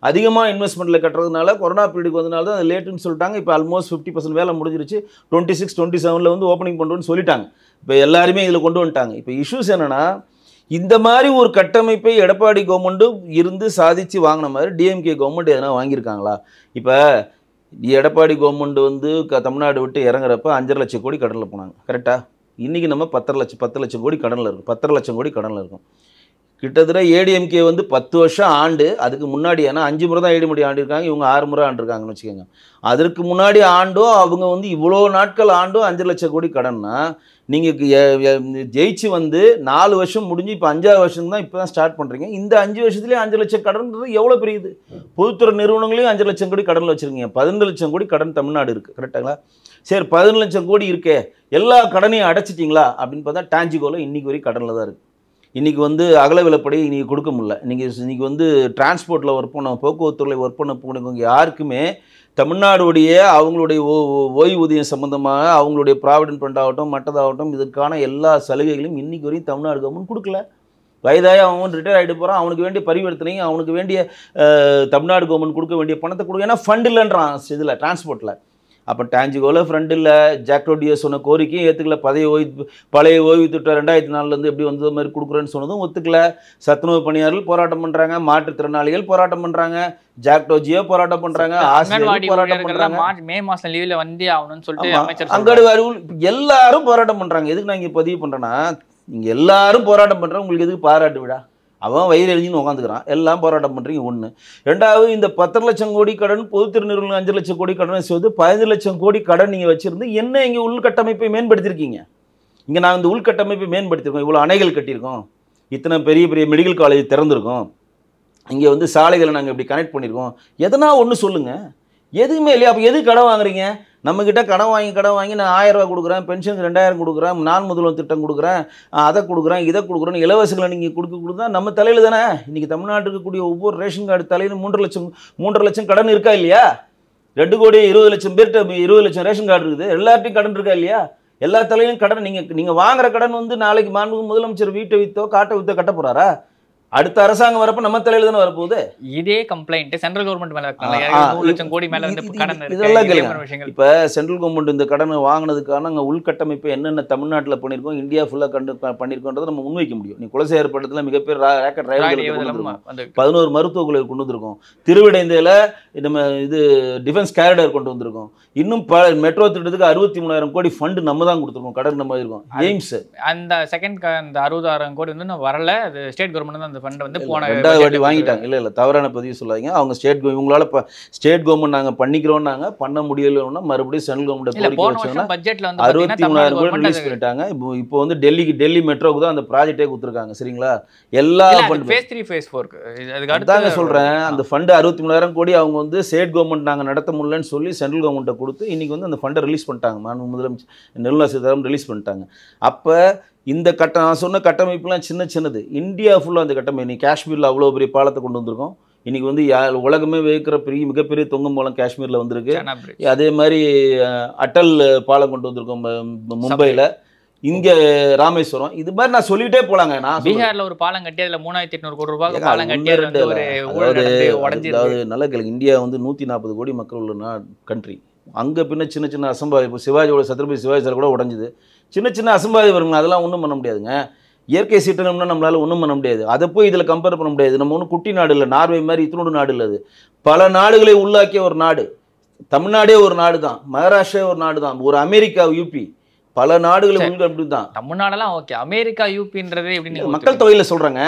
அதிகமாக இன்வெஸ்ட்மெண்ட்டில் கட்டுறதுனால கொரோனா பீரியடுக்கு வந்தனால தான் அது லேட்டுன்னு சொல்லிட்டாங்க. இப்போ ஆல்மோஸ்ட் 50% வேலை முடிஞ்சிருச்சு. 26-27 வந்து ஓப்பனிங் பண்ணுறோன்னு சொல்லிட்டாங்க. இப்போ எல்லாருமே இதில் கொண்டு வந்துட்டாங்க. இப்போ இஷ்யூஸ் என்னென்னா, இந்த மாதிரி ஒரு கட்டமைப்பை எடப்பாடி கவர்மெண்ட்டும் இருந்து சாதித்து வாங்கின மாதிரி டிஎம்கே கவர்மெண்ட் எதனா வாங்கியிருக்காங்களா? இப்போ எடப்பாடி கவர்மெண்ட் வந்து தமிழ்நாடு விட்டு இறங்குறப்ப 5.5 லட்சம் கோடி கடனில் போனாங்க. கரெக்டாக? இன்றைக்கி நம்ம 10 லட்சம் கோடி கடனில் இருக்கும். 10 லட்சம் கோடி கடனில் இருக்கும். கிட்டத்தட்ட ஏடிஎம்கே வந்து 10 வருஷம் ஆண்டு. அதுக்கு முன்னாடி ஏன்னா 5 முறை தான் ஏடிஎம்கே ஆண்டிருக்காங்க. இவங்க 6 முறை ஆண்டிருக்காங்கன்னு வச்சுக்கோங்க. அதற்கு முன்னாடி ஆண்டும் அவங்க வந்து இவ்வளோ நாட்கள் ஆண்டும் 5 லட்சம் கோடி கடன்னா, நீங்கள் ஜெயிச்சு வந்து 4 வருஷம் முடிஞ்சு இப்போ 5ஆவது வருஷம் தான் இப்போ தான் ஸ்டார்ட் பண்ணுறீங்க. இந்த 5 வருஷத்துலேயே 5 லட்சம் கடன்றது எவ்வளோ பெரியது? பொதுத்துறை நிறுவனங்களையும் 5 லட்சம் கோடி கடனில் வச்சுருக்கீங்க. 12 லட்சம் கோடி கடன் தமிழ்நாடு இருக்குது. கரெக்டாங்களா? சரி, 11 லட்சம் கோடி இருக்கே, எல்லா கடனையும் அடைச்சிட்டிங்களா அப்படின்னு பார்த்தா டான்ஜிகோவில் இன்றைக்கி வரைக்கும் கடனில் தான் இருக்குது. இன்றைக்கி வந்து அகல விலைப்படி இன்றைக்கி கொடுக்க முடியல. இன்றைக்கி வந்து டிரான்ஸ்போர்ட்டில் ஒர்க் பண்ண, போக்குவரத்துறையில் ஒர்க் பண்ண போனவங்க யாருக்குமே தமிழ்நாடுடைய அவங்களுடைய ஓய்வூதியம் சம்மந்தமாக அவங்களுடைய ப்ராவிடென்ட் ஃபண்ட் ஆகட்டும் மற்றதாகட்டும் இதற்கான எல்லா சலுகைகளையும் இன்றைக்கி வரையும் தமிழ்நாடு கவர்மெண்ட் கொடுக்கல. வயதாகி அவன் ரிட்டையர் ஆகிட்டு போகிறான். அவனுக்கு வேண்டிய பரிவர்த்தனையும் அவனுக்கு வேண்டிய தமிழ்நாடு கவர்மெண்ட் கொடுக்க வேண்டிய பணத்தை கொடுக்க. ஏன்னா ஃபண்ட் இல்லைன்றான் இதில் டிரான்ஸ்போர்ட்டில். அப்போ டான்ஜிகோவில் ஃப்ரெண்ட் இல்லை. ஜாக்டோடியோ சொன்ன கோரிக்கையும் ஏற்றுக்கல. பழைய ஓய்வு திட்டம் 2004 எப்படி வந்தது மாதிரி கொடுக்குறேன்னு சொன்னதும் ஒத்துக்கல. சத்துணவு பணியாளர்கள் போராட்டம் பண்ணுறாங்க. மாற்றுத்திறனாளிகள் போராட்டம் பண்ணுறாங்க. ஜாக்டோஜியோ போராட்டம் பண்ணுறாங்க. ஆசிரியர்கள் போராட்டம் பண்ணுறாங்க. மே மாதம் லீவில் வந்தே ஆகணும்னு சொல்லிட்டு அமைச்சர் அங்கன்வாடி எல்லாரும் போராட்டம் பண்ணுறாங்க. எதுக்கு நான் இங்கே பதிவு பண்ணுறேன்னா, நீங்கள் எல்லாரும் போராட்டம் பண்ணுறேன், உங்களுக்கு எதுக்கு பாராட்டு விழா? அவன் வயிறு எழுதின்னு உட்காந்துக்கிறான். எல்லாம் போராட்டம் பண்ணுறீங்க. ஒன்று. ரெண்டாவது, இந்த 10 லட்சம் கோடி கடன் பொதுத்துறை நிறுவனம் 5 லட்சம் கோடி கடன் சேர்த்து 15 லட்சம் கோடி கடன் நீங்கள் வச்சுருந்து என்ன இங்கே உள்கட்டமைப்பை மேம்படுத்தியிருக்கீங்க? இங்கே நாங்கள் இந்த உள்கட்டமைப்பை மேம்படுத்தியிருக்கோம். இவ்வளோ அணைகள் கட்டியிருக்கோம். இத்தனை பெரிய பெரிய மெடிக்கல் காலேஜ் திறந்துருக்கோம். இங்கே வந்து சாலைகளை நாங்கள் இப்படி கனெக்ட் பண்ணியிருக்கோம். எதனா ஒன்று சொல்லுங்கள். எதுவுமே இல்லையா? அப்போ எது கடன் வாங்குறீங்க? நம்மக்கிட்ட கடன் வாங்கி நான் 1000 ரூபா கொடுக்குறேன், பென்ஷனுக்கு 2000 கொடுக்குறேன், நான் முதல்வன் திட்டம் கொடுக்குறேன், அதை கொடுக்குறேன், இதை கொடுக்குறேன்னு இலவசங்களை நீங்கள் கொடுத்தா நம்ம தலையில் தானே. இன்றைக்கி தமிழ்நாட்டுக்கு இருக்கக்கூடிய ஒவ்வொரு ரேஷன் கார்டு தலையிலும் 3 லட்சம் கடன் இருக்கா இல்லையா? 2 கோடி 20 லட்சம் பேர்கிட்ட 20 லட்சம் ரேஷன் கார்டு இருக்குது. எல்லார்ட்டையும் கடன் இருக்கா இல்லையா? எல்லா தலையிலும் கடன். நீங்கள் வாங்குற கடன் வந்து நாளைக்கு மாண்புமிகு முதலமைச்சர் வீட்டை விற்றோ காட்டை விற்றோ கட்ட போகிறாரா? அடுத்த அரசாங்கம் வரப்ப நம்ம தலையில தானே வரப்போகுது. இதே கம்ப்ளைண்ட் சென்ட்ரல் கவர்மெண்ட் மேல இருக்காங்க. 2 லட்சம் கோடி மேல வந்து கடன் இருக்கு. இதெல்லாம் கேளுங்க. இப்ப சென்ட்ரல் கவர்மெண்ட் இந்த கடனை வாங்கினதுக்கான அங்கே உள்கட்டமைப்பு என்னென்ன தமிழ்நாட்டில் பண்ணியிருக்கோம், இந்தியா ஃபுல்லாக பண்ணியிருக்கோன்றதை நம்ம முன்வைக்க முடியும். நீ குலசேகர் பட்டத்தில் மிகப்பெரிய ராக்கெட் ரயில் 11 மருத்துவக் கல்லூரி கொண்டு வந்திருக்கோம். திருவிடைந்தையில் நம்ம இது டிஃபென்ஸ் கேரிடர் கொண்டு வந்திருக்கோம். இன்னும் மெட்ரோ திட்டத்துக்கு 63,000 கோடி ஃபண்ட் நம்ம தான் கொடுத்துருக்கோம். கடன் நம்ம இருக்கோம். எய்ம்ஸ் அந்த செகண்ட் அந்த 60,000 கோடி வந்து வரல. அது ஸ்டேட் கவர்மெண்ட் தான் அந்த ஃபண்ட் வந்து போன ரெண்டாவது வாட்டி வாங்கிட்டாங்க. இல்லை தவறான பதிவு சொல்லாதீங்க. அவங்க இவங்களால ஸ்டேட் கவர்மெண்ட் நாங்கள் பண்ணிக்கிறோம்னாங்க, பண்ண முடியலைன்னா மறுபடியும் சென்ட்ரல் கவர்மெண்ட் போன வருஷம் பட்ஜெட்ல வந்து 63,000 கோடி ரிலீஸ் பண்ணிட்டாங்க. இப்போ வந்து டெல்லி மெட்ரோக்கு தான் அந்த ப்ராஜெக்டே கொடுத்துருக்காங்க. சரிங்களா, எல்லா ஃபேஸ் 3 ஃபேஸ் 4க்கு அதுக்கு அடுத்தாங்க சொல்கிறேன். அந்த ஃபண்டு 63,000 கோடி அவங்க வந்து ஸ்டேட் கவர்மெண்ட் நாங்கள் நடத்த முடியலன்னு சொல்லி சென்ட்ரல் கவர்மெண்ட்டை கொடுத்து இன்னைக்கு வந்து அந்த ஃபண்டை ரிலீஸ் பண்ணிட்டாங்க. முதலமைச்சர் நிர்மலா சீதாராமன் ரிலீஸ் பண்ணிட்டாங்க. அப்போ இந்த நான் சொன்ன கட்டமைப்புலாம் சின்னது. இந்தியா ஃபுல்லாக அந்த கட்டமைப்பு. நீ காஷ்மீரில் அவ்வளோ பெரிய பாலத்தை கொண்டு வந்திருக்கோம். இன்றைக்கி வந்து உலகமே வைக்கிற மிகப்பெரிய தொங்கும் பாலம் காஷ்மீரில் வந்திருக்கு. அதே மாதிரி அட்டல் பாலம் கொண்டு வந்திருக்கோம் மும்பையில், இங்கே ராமேஸ்வரம். இது மாதிரி நான் சொல்லிகிட்டே போகலாங்க. நான் பீகாரில் ஒரு பாலம் கட்டி அதில் 3,800 கோடி ரூபாய் பாலம் கட்டி அதாவது நல்ல கேள்வி. இந்தியா வந்து 140 கோடி மக்கள் உள்ள கண்ட்ரி. அங்கே பின்ன சின்ன அசம்பாவிதம். சிவாஜியோட சத்ரபதி சிவாஜி சார் கூட உடஞ்சிது. சின்ன அசம்பாவிதம் வருங்க. அதெல்லாம் ஒன்றும் பண்ண முடியாதுங்க. இயற்கை சீற்றம்னா நம்மளால ஒன்றும் பண்ண முடியாது. அதை போய் இதில் கம்பேர் பண்ண முடியாது. நம்ம ஒன்றும் குட்டி நாடு இல்லை. நார்வே மாதிரி இத்தனோடு நாடு இல்லை. அது பல நாடுகளை உள்ளாக்கிய ஒரு நாடு. தமிழ்நாடே ஒரு நாடு தான், மகாராஷ்டிரா ஒரு நாடு தான், ஒரு அமெரிக்கா யூபி பல நாடுகளை அப்படி தான். தமிழ்நாடெல்லாம் ஓகே, அமெரிக்கா யூபின்றது எப்படி மக்கள் தொகையில் சொல்கிறாங்க.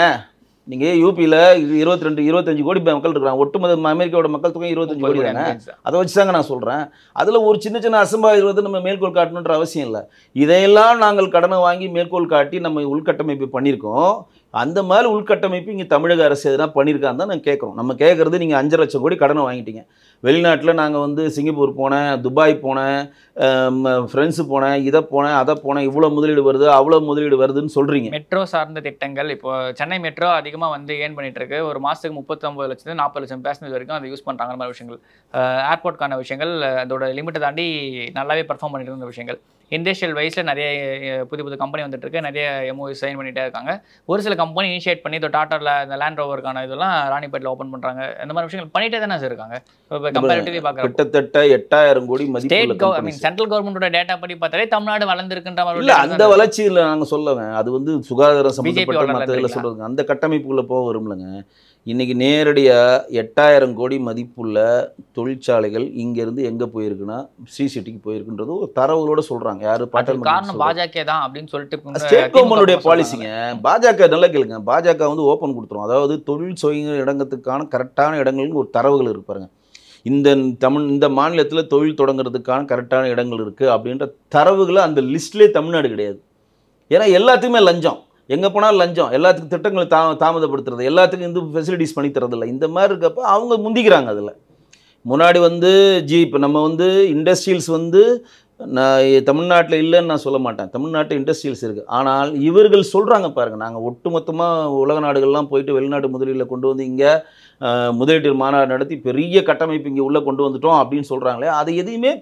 நீங்கள் யூபியில் 25 கோடி மக்கள் இருக்கிறாங்க. ஒட்டுமொத்த அமெரிக்காவோட மக்கள் தொகை 25 கோடி தானே. அதை வச்சு தாங்க நான் சொல்கிறேன். அதில் ஒரு சின்ன அசம்பாவிதம் வந்து நம்ம மேற்கோள் காட்டணுன்ற அவசியம் இல்லை. இதையெல்லாம் நாங்கள் கடனை வாங்கி மேற்கோள் காட்டி நம்ம உள்கட்டமைப்பு பண்ணியிருக்கோம். அந்த மாதிரி உள்கட்டமைப்பு இங்கே தமிழக அரசு எதுனா பண்ணியிருக்கான்னு தான் நாங்கள் கேட்குறோம். நம்ம கேட்குறது நீங்கள் 5 லட்சம் கோடி கடனை வாங்கிட்டீங்க. வெளிநாட்டில் நாங்கள் வந்து சிங்கப்பூர் போனேன், துபாய் போனேன், ஃப்ரெண்ட்ஸு போனேன், இதை போனேன், அதை போனேன், இவ்வளோ முதலீடு வருது அவ்வளோ முதலீடு வருதுன்னு சொல்கிறீங்க. மெட்ரோ சார்ந்த திட்டங்கள் இப்போ சென்னை மெட்ரோ அதிகமாக வந்து ஏன் பண்ணிட்டு இருக்கு. ஒரு மாதத்துக்கு 39 லட்சத்து 40 லட்சம் பேசஞ்சர் வரைக்கும் அதை யூஸ் பண்ணுறாங்க. மாதிரி விஷயங்கள், ஏர்போர்ட்கான விஷயங்கள், அதோட லிமிட்டை தாண்டி நல்லாவே பர்ஃபார்ம் பண்ணிட்டு இருந்த விஷயங்கள். இண்டஸ்ட்ரியல் வைஸில் நிறைய புது கம்பெனி வந்துட்டு இருக்கு. நிறைய எம்ஓஐ சைன் பண்ணிகிட்டே இருக்காங்க. ஒரு சில கம்பெனி இனிஷியேட் பண்ணி இந்த டாட்டாவில் இந்த லேண்ட் ரோவருக்கான இதெல்லாம் ராணிப்பேட்டில் ஓப்பன் பண்ணுறாங்க. இந்த மாதிரி விஷயங்கள் பண்ணிட்டே தானே சார் இருக்காங்க. இப்போ கம்பேரிட்டிவ்லி பார்க்குறோம் கிட்டத்தட்ட 8,000 கோடி சென்ட்ரல் கவர்மெண்டோட டேட்டா படி பார்த்தாலே தமிழ்நாடு வளர்ந்துருக்குன்ற மாதிரி இல்லை. அந்த வளர்ச்சியில் நாங்கள் சொல்லுவேன். அது வந்து சுகாதாரம் சம்பந்தப்பட்ட மற்றதில் சொல்கிறதுங்க. அந்த கட்டமைப்புக்குள்ளே போக வரும்லங்க. இன்றைக்கி நேரடியாக 8,000 கோடி மதிப்புள்ள தொழிற்சாலைகள் இங்கேருந்து எங்கே போயிருக்குன்னா சிசிடிக்கு போயிருக்குன்றது ஒரு தரவுகளோட சொல்கிறாங்க. யார் காரணம் பாஜக தான் அப்படின்னு சொல்லிட்டு ஸ்டேட் கவர்மெண்டுடைய பாலிசிங்க. பாஜக நல்லா கேளுங்க. பாஜக வந்து ஓப்பன் கொடுத்துரும். அதாவது தொழில் சுயங்க இடங்கத்துக்கான கரெக்டான இடங்களுக்கு ஒரு தரவுகள் இருப்பாருங்க. இந்த மாநிலத்தில் தொழில் தொடங்குறதுக்கான கரெக்டான இடங்கள் இருக்குது அப்படின்ற தரவுகளை அந்த லிஸ்ட்லேயே தமிழ்நாடு கிடையாது. ஏன்னா எல்லாத்துக்குமே லஞ்சம், எங்கே போனாலும் லஞ்சம், எல்லாத்துக்கும் திட்டங்களை தாமதப்படுத்துறது, எல்லாத்துக்கும் இந்த ஃபெசிலிட்டிஸ் பண்ணி தரதில்லை. இந்த மாதிரி இருக்கப்போ அவங்க முந்திக்கிறாங்க. அதில் முன்னாடி வந்து இப்போ நம்ம வந்து இண்டஸ்ட்ரியல்ஸ் வந்து நான் தமிழ்நாட்டில் இல்லைன்னு நான் சொல்ல மாட்டேன். தமிழ்நாட்டில் இண்டஸ்ட்ரியல்ஸ் இருக்குது. ஆனால் இவர்கள் சொல்கிறாங்க பாருங்கள், நாங்கள் ஒட்டுமொத்தமாக உலக நாடுகள்லாம் போயிட்டு வெளிநாட்டு முதலீட்டில் கொண்டு வந்து இங்கே முதலீட்டு மாநாடு நடத்தி பெரிய கட்டமைப்பு இங்கே உள்ளே கொண்டு வந்துட்டோம் அப்படின்னு சொல்கிறாங்களே, அது எதையுமே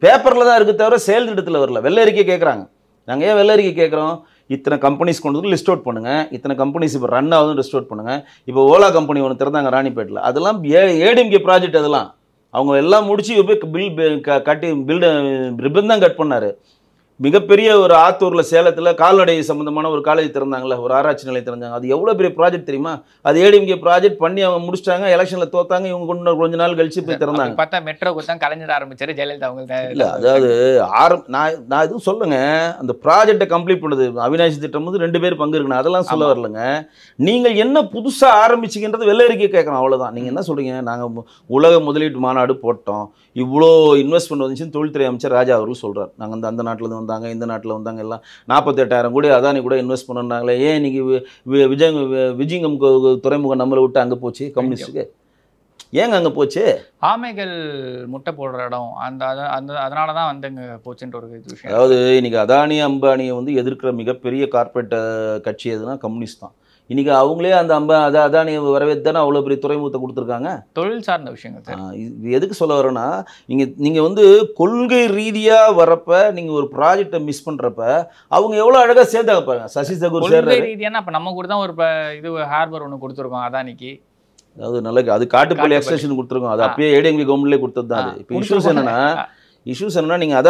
பேப்பரில் தான் இருக்குது தவிர செயல் திட்டத்தில் வரல. வெள்ளை அறிக்கை கேட்குறாங்க. நாங்கள் ஏன் வெள்ளை அறிக்கை கேட்குறோம்? இத்தனை கம்பெனிஸ் கொண்டு வந்து லிஸ்ட் அவுட் பண்ணுங்கள், இத்தனை கம்பெனிஸ் இப்போ ரன் ஆகுதுன்னு லிஸ்ட் அவுட் பண்ணுங்கள். இப்போ ஓலா கம்பெனி ஒன்று திறந்தாங்க ராணிப்பேட்டில். அதெல்லாம் ஏடிஎம்கே ப்ராஜெக்ட். அதெல்லாம் அவங்க எல்லாம் முடிச்சு போய் ரிப்பன் தான் கட் பண்ணார். மிகப்பெரிய ஒரு ஆத்தூரில் சேலத்தில் கால்நடை சம்மந்தமான ஒரு காலேஜ் திறந்தாங்களே, ஒரு ஆராய்ச்சி நிலையம் திறந்தாங்க. அது எவ்வளோ பெரிய ப்ராஜெக்ட் தெரியுமா? அது ஏடிஎம்கே ப்ராஜெக்ட் பண்ணி அவங்க முடிச்சிட்டாங்க. எலெக்ஷனில் தோத்தாங்க. இவங்க கொண்டு கொஞ்ச நாள் கழிச்சு போய் திறந்தாங்க. பார்த்தா மெட்ரோக்கு தான் கலைஞர் ஆரம்பிச்சாரு ஜெயலலிதா அவங்க. இல்லை அதாவது நான் எதுவும் சொல்லுங்க, அந்த ப்ராஜெக்டை கம்ப்ளீட் பண்ணுது அவினாசி திட்டம் வந்து 2 பேர் பங்கு இருக்குன்னு அதெல்லாம் சொல்ல வரலங்க. நீங்கள் என்ன புதுசாக ஆரம்பிச்சிங்கன்றது வெள்ளை அறிக்கை கேட்கணும், அவ்வளோதான். நீங்கள் என்ன சொல்கிறீங்க? நாங்கள் உலக முதலீட்டு மாநாடு போட்டோம், இவ்வளோ இன்வெஸ்ட்மெண்ட் வந்துச்சுன்னு தொழில்துறை அமைச்சர் ராஜா அவர்கள் சொல்கிறார். நாங்கள் அந்த நாட்டில் வந்தாங்க, இந்த நாட்டில் வந்தாங்க, எல்லாம் 48,000 கோடி அதானி கூட இன்வெஸ்ட் பண்ணுறாங்களே. ஏன் இன்னைக்கு விஜயங்கம் துறைமுகம் நம்மளை விட்டு அங்கே போச்சு கம்யூனிஸ்ட்டுக்கு? ஏங்க அங்கே போச்சு? ஆமைகள் முட்டை போடுற இடம் அதனால தான் வந்து அங்கே போச்சுன்ற ஒரு விஷயம். அதாவது இன்னைக்கு அதானி அம்பானியை வந்து எதிர்க்கிற மிகப்பெரிய கார்பரேட் கட்சி எதுனா கம்யூனிஸ்ட் தான். இன்றைக்கி அவங்களே அந்த அதானி வரவேற்று தானே அவ்வளோ பெரிய துறைமுகத்தை கொடுத்துருக்காங்க. தொழில் சார்ந்த விஷயங்கள். இது எதுக்கு சொல்ல வரேன்னா, நீங்கள் வந்து கொள்கை ரீதியாக வரப்போ நீங்கள் ஒரு ப்ராஜெக்டை மிஸ் பண்ணுறப்ப அவங்க எவ்வளோ அழகாக சேர்ந்தாங்க பாருங்க. சசி தரூர் கொள்கை ரீதியான இப்போ நம்ம கூட தான் ஒரு இது ஹார்பர் ஒன்று கொடுத்துருக்கோம் அதானிக்கு. அதாவது நல்ல அது காட்டுப்பள்ளி எக்ஸ்டென்ஷன் கொடுத்துருக்கோம். அது அப்பயே ஏடிஎம்கே கவர்மெண்ட்லேயே கொடுத்தது தான். அது இப்போ இஷ்யூஸ் என்னன்னா நீங்கள்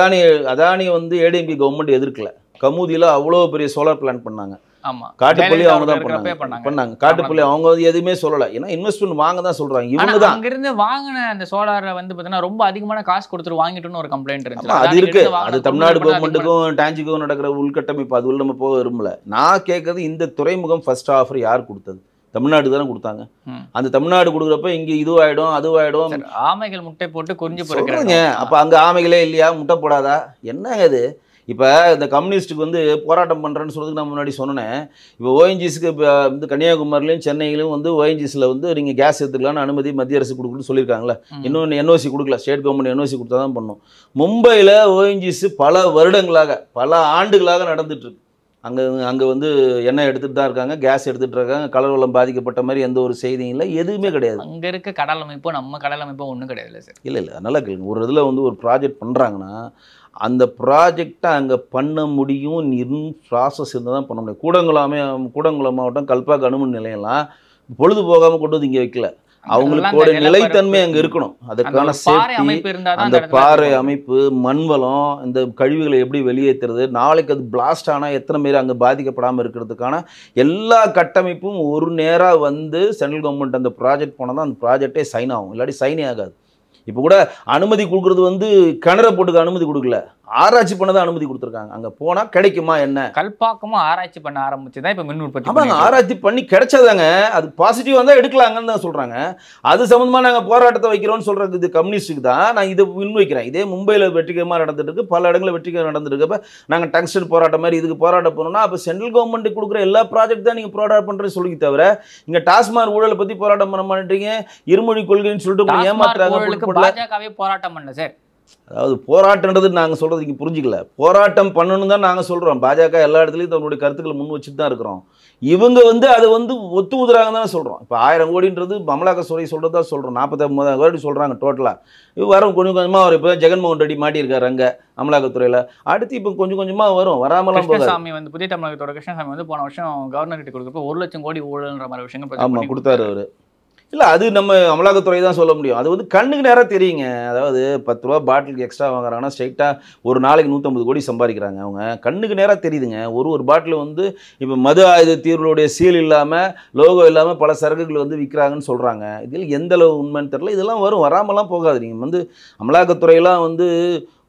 அதானி வந்து ஏடிஎம்கே கவர்மெண்ட் எதிர்க்கல. கமுதியில் அவ்வளோ பெரிய சோலார் பிளான் பண்ணாங்க. ஆமா. காட்டுப்பள்ளி அவங்க தான் இருக்கிறப்பே பண்ணாங்க. காட்டுப்பள்ளி அவங்க வந்து எதுவுமே சொல்லலை. ஏன்னா இன்வெஸ்ட்மெண்ட் வாங்க தான் சொல்றாங்க. இவங்க தான் அங்கிருந்து வாங்கின அந்த சோலாரை வந்து பார்த்தீங்கன்னா ரொம்ப அதிகமான காசு கொடுத்துட்டு வாங்கிட்டோன்னு ஒரு கம்ப்ளைண்ட் இருந்துச்சு. அது இருக்கு. அது தமிழ்நாடு கவர்மெண்ட்டுக்கும் டான்ஜிக்கும் நடக்கிற உள்கட்டமைப்பு, அது உள்ள நம்ம போக விரும்பல. நான் கேட்கறது இந்த துறைமுகம் ஃபர்ஸ்ட் ஆஃபர் யார் கொடுத்தது? தமிழ்நாடு தானே கொடுத்தாங்க. அந்த தமிழ்நாடு கொடுக்குறப்ப இங்க இதுவாயிடும் அதுவாயிடும். ஆமைகள் முட்டை போட்டு குறிஞ்சு போடுறாங்க. அப்ப அங்க ஆமைகளே இல்லையா? முட்டை போடாதா? என்னங்க இது? இப்போ இந்த கம்யூனிஸ்ட்டுக்கு வந்து போராட்டம் பண்ணுறேன்னு சொல்றதுக்கு நான் முன்னாடி சொன்னேன். இப்போ ஓஎன்ஜிஸுக்கு இப்போ வந்து கன்னியாகுமரிலையும் சென்னையிலும் வந்து ஓஎன்ஜிஸில் வந்து நீங்கள் கேஸ் எடுத்துக்கலான்னு அனுமதி மத்திய அரசு கொடுக்குன்னு சொல்லியிருக்காங்களே. இன்னொன்று என்ஓசி கொடுக்கல. ஸ்டேட் கவர்மெண்ட் என்ஓசி கொடுத்தா தான் பண்ணும். மும்பையில் ஓஎன்ஜிஸு பல வருடங்களாக பல ஆண்டுகளாக நடந்துட்டுருக்கு. அங்கே வந்து எண்ணெய் எடுத்துகிட்டு தான் இருக்காங்க, கேஸ் எடுத்துகிட்டு இருக்காங்க. கடல் வளம் பாதிக்கப்பட்ட மாதிரி எந்த ஒரு செய்தியும் இல்லை, எதுவுமே கிடையாது. அங்கே இருக்க கடல் அமைப்போ நம்ம கடல் அமைப்போ ஒன்றும் கிடையாது சார். இல்லை நல்லா கேளுங்க. ஒரு இதில் வந்து ஒரு ப்ராஜெக்ட் பண்ணுறாங்கன்னா அந்த ப்ராஜெக்டை அங்கே பண்ண முடியும், ப்ராசஸ் இருந்தால் தான் பண்ண முடியும். கூடங்குளம் மாவட்டம் கல்பாக்கு அணுமின் நிலையெல்லாம் பொழுது போகாமல் கொண்டு வந்து இங்கே வைக்கல. அவங்களுக்கோட நிலைத்தன்மை அங்கே இருக்கணும். அதுக்கான சேஃப்டி, அந்த பாறை அமைப்பு, மண்வளம், இந்த கழிவுகளை எப்படி வெளியேற்றுறது, நாளைக்கு அது பிளாஸ்ட் ஆனால் எத்தனை பேர் அங்கே பாதிக்கப்படாமல் இருக்கிறதுக்கான எல்லா கட்டமைப்பும் ஒரு நேராக வந்து சென்ட்ரல் கவர்மெண்ட் அந்த ப்ராஜெக்ட் போனால் தான் அந்த ப்ராஜெக்டே சைன் ஆகும். இல்லாட்டி சைனே ஆகாது. இப்போ கூட அனுமதி கொடுக்குறது வந்து கிணற போட்டுக்க அனுமதி கொடுக்கல, ஆராய்ச்சி பண்ணதான் அனுமதி கொடுத்துருக்காங்க. அங்கே போனால் கிடைக்குமா என்ன? கல்பாக்கமும் ஆராய்ச்சி பண்ண ஆரம்பிச்சு தான் இப்போ மின் உற்பத்தி. ஆமாங்க, ஆராய்ச்சி பண்ணி கிடைச்சதாங்க. அது பாசிட்டிவ் வந்தால் எடுக்கலாங்கன்னு தான் சொல்கிறாங்க. அது சம்மந்தமாக நாங்கள் போராட்டத்தை வைக்கிறோம்னு சொல்கிறது இது கம்யூனிஸ்ட்டுக்கு தான். நான் இதை முன்வைக்கிறேன். இதே மும்பையில் வெற்றிகரமாக நடந்துட்டு இருக்கு, பல இடங்களில் வெற்றிகரம் நடந்துட்டு இருக்கப்ப நாங்கள் டங்ஸ்டன் போராட்டம் மாதிரி இதுக்கு போராட்டம் போனோம்னா அப்போ சென்ட்ரல் கவர்மெண்ட் கொடுக்குற எல்லா ப்ராஜெக்ட் தான் நீங்கள் போராட்டம் பண்ணுறது சொல்லி தவிர இங்கே டாஸ்மாக் ஊழலை பற்றி போராட்டம் பண்ண மாட்டேங்க, இருமொழி கொள்கைன்னு சொல்லிட்டு ஏமாத்துறாங்க. பாஜகவே போராட்டம் பண்ணல சார். அதாவது போராட்டன்றது நாங்கள் சொல்கிறது இங்கே புரிஞ்சிக்கல. போராட்டம் பண்ணணும் தான் நாங்கள் சொல்கிறோம். பாஜக எல்லா இடத்துலையும் தன்னுடைய கருத்துக்களை முன் வச்சுட்டு தான் இருக்கிறோம். இவங்க வந்து அதை வந்து ஒத்து ஊதுறாங்க தான் சொல்கிறோம். இப்போ 1000 கோடின்றது அமலாக்கத்துறை சொல்கிறது தான் சொல்கிறோம். 49,000 கோடி சொல்கிறாங்க டோட்டலாக. இப்போ வரும் கொஞ்சம் கொஞ்சமாக அவர் இப்போ ஜெகன்மோகன் ரெட்டி மாட்டியிருக்காரு அங்கே அமலாக்கத்துறையில். அடுத்து இப்போ கொஞ்சம் கொஞ்சமாக வரும், வராமலாம் போகாது. கிருஷ்ணசாமி வந்து புதிய தமிழகத்தோட கிருஷ்ணசாமி வந்து போன வருஷம் கவர்னர் கிட்ட கொடுக்குறப்ப 1 லட்சம் கோடி ஊழல்ன்ற மாதிரி விஷயங்கள் ஆமாம் கொடுத்தாரு அவர். இல்லை அது நம்ம அமலாக்கத்துறை தான் சொல்ல முடியும். அது வந்து கண்ணுக்கு நேராக தெரியுங்க. அதாவது 10 ரூபா பாட்டிலுக்கு எக்ஸ்ட்ரா வாங்குறாங்கன்னா ஸ்ட்ரைட்டாக ஒரு நாளைக்கு 150 கோடி சம்பாதிக்கிறாங்க அவங்க. கண்ணுக்கு நேராக தெரியுதுங்க. ஒரு பாட்டில் வந்து இப்போ மது ஆயுத தீர்வுடைய சீல் இல்லாமல் லோகோ இல்லாமல் பல சரக்குகள் வந்து விற்கிறாங்கன்னு சொல்கிறாங்க. இதில் எந்த அளவு உண்மைன்னு தெரியல. இதெல்லாம் வரும், வராமலாம் போகாது. நீங்கள் வந்து அமலாக்கத்துறையெல்லாம் வந்து